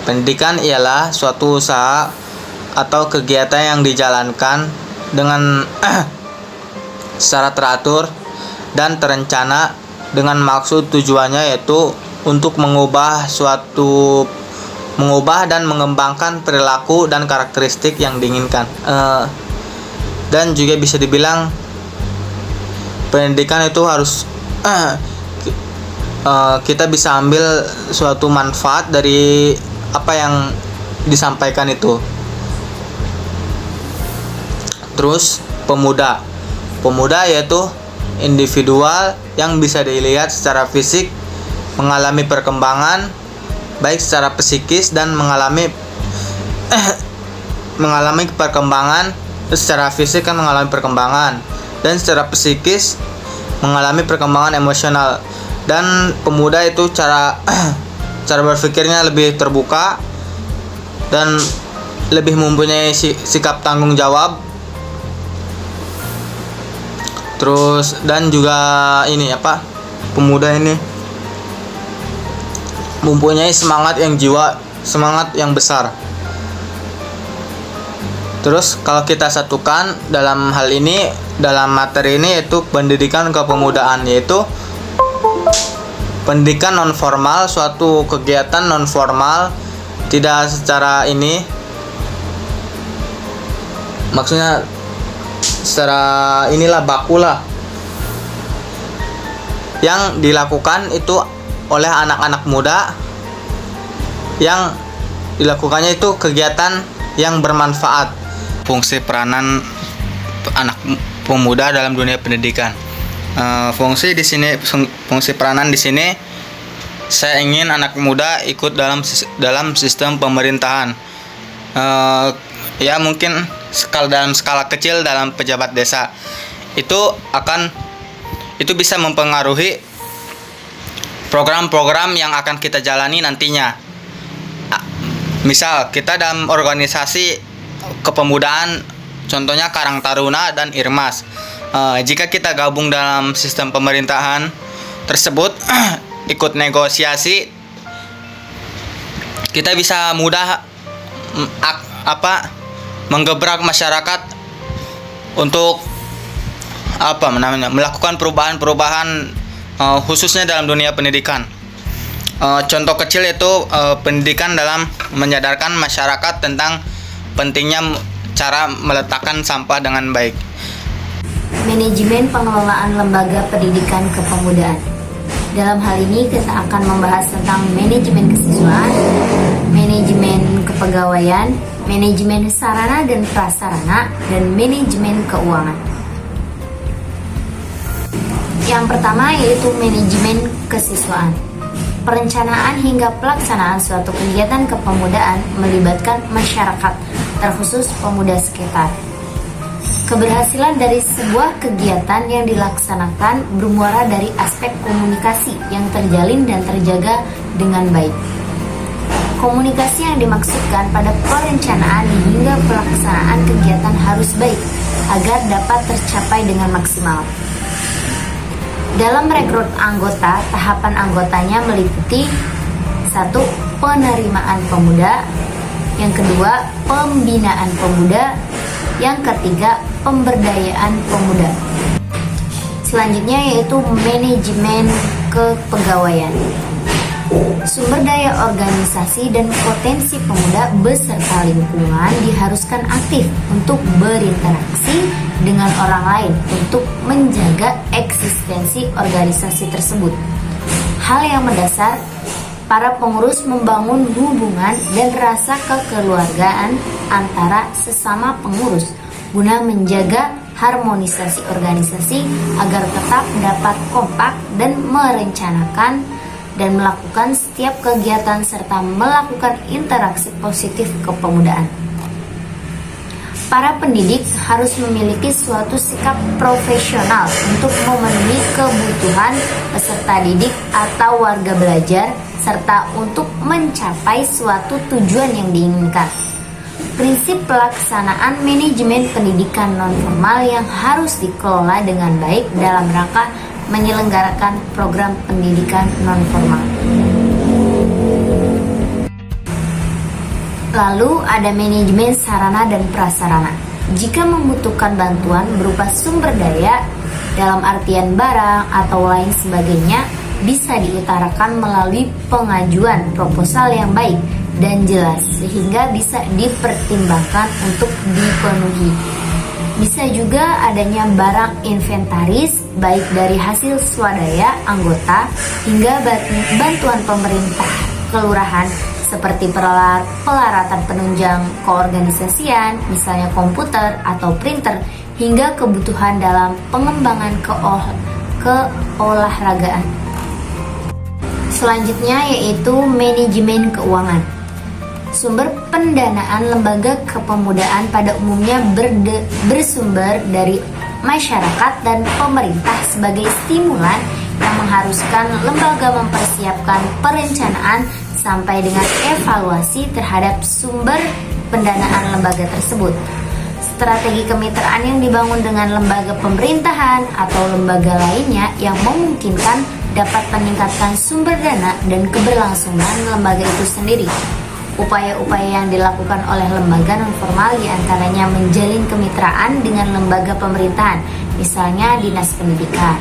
Pendidikan ialah suatu usaha atau kegiatan yang dijalankan dengan secara teratur dan terencana dengan maksud tujuannya yaitu untuk mengubah dan mengembangkan perilaku dan karakteristik yang diinginkan. Dan juga bisa dibilang pendidikan itu harus kita bisa ambil suatu manfaat dari apa yang disampaikan itu. Terus pemuda yaitu individual yang bisa dilihat secara fisik, mengalami perkembangan baik secara psikis dan mengalami perkembangan secara fisik kan mengalami perkembangan, dan secara psikis mengalami perkembangan emosional. Dan pemuda itu cara berpikirnya lebih terbuka dan lebih mempunyai sikap tanggung jawab. Terus dan juga pemuda ini mempunyai semangat yang besar. Terus kalau kita satukan dalam hal ini, dalam materi ini, yaitu pendidikan kepemudaan, yaitu pendidikan non formal, suatu kegiatan non formal, tidak secara maksudnya secara bakulah, yang dilakukan itu oleh anak-anak muda, yang dilakukannya itu kegiatan yang bermanfaat. Fungsi peranan anak pemuda dalam dunia pendidikan. Fungsi peranan di sini, saya ingin anak muda ikut dalam sistem pemerintahan. Ya mungkin dalam skala kecil dalam pejabat desa. Itu bisa mempengaruhi program-program yang akan kita jalani nantinya. Misal kita dalam organisasi kepemudaan, contohnya Karang Taruna dan Irmas. Jika kita gabung dalam sistem pemerintahan tersebut, ikut negosiasi, kita bisa mudah menggebrak masyarakat untuk melakukan perubahan khususnya dalam dunia pendidikan. Contoh kecil itu pendidikan dalam menyadarkan masyarakat tentang pentingnya cara meletakkan sampah dengan baik. Manajemen pengelolaan lembaga pendidikan kepemudaan. Dalam hal ini kita akan membahas tentang manajemen kesiswaan, manajemen kepegawaian, manajemen sarana dan prasarana, dan manajemen keuangan. Yang pertama yaitu manajemen kesiswaan. Perencanaan hingga pelaksanaan suatu kegiatan kepemudaan melibatkan masyarakat, terkhusus pemuda sekitar. Keberhasilan dari sebuah kegiatan yang dilaksanakan bermuara dari aspek komunikasi yang terjalin dan terjaga dengan baik. Komunikasi yang dimaksudkan pada perencanaan hingga pelaksanaan kegiatan harus baik agar dapat tercapai dengan maksimal. Dalam rekrut anggota, tahapan anggotanya meliputi 1. Penerimaan pemuda, yang kedua pembinaan pemuda, yang ketiga pemberdayaan pemuda. Selanjutnya yaitu manajemen kepegawaian. Sumber daya organisasi dan potensi pemuda beserta lingkungan diharuskan aktif untuk berinteraksi dengan orang lain untuk menjaga eksistensi organisasi tersebut. Hal yang mendasar, para pengurus membangun hubungan dan rasa kekeluargaan antara sesama pengurus guna menjaga harmonisasi organisasi agar tetap dapat kompak dan merencanakan dan melakukan setiap kegiatan serta melakukan interaksi positif kepemudaan. Para pendidik harus memiliki suatu sikap profesional untuk memenuhi kebutuhan peserta didik atau warga belajar serta untuk mencapai suatu tujuan yang diinginkan. Prinsip pelaksanaan manajemen pendidikan non-formal yang harus dikelola dengan baik dalam rangka menyelenggarakan program pendidikan non-formal. Lalu ada manajemen sarana dan prasarana. Jika membutuhkan bantuan berupa sumber daya dalam artian barang atau lain sebagainya, bisa diutarakan melalui pengajuan proposal yang baik dan jelas sehingga bisa dipertimbangkan untuk dipenuhi. Bisa juga adanya barang inventaris baik dari hasil swadaya anggota hingga bantuan pemerintah kelurahan seperti pelaratan penunjang keorganisasian, misalnya komputer atau printer, hingga kebutuhan dalam pengembangan keolahragaan. Selanjutnya yaitu manajemen keuangan. Sumber pendanaan lembaga kepemudaan pada umumnya bersumber dari masyarakat dan pemerintah sebagai stimulan yang mengharuskan lembaga mempersiapkan perencanaan sampai dengan evaluasi terhadap sumber pendanaan lembaga tersebut. Strategi kemitraan yang dibangun dengan lembaga pemerintahan atau lembaga lainnya yang memungkinkan dapat meningkatkan sumber dana dan keberlangsungan lembaga itu sendiri. Upaya-upaya yang dilakukan oleh lembaga non-formal diantaranya menjalin kemitraan dengan lembaga pemerintahan, misalnya Dinas Pendidikan.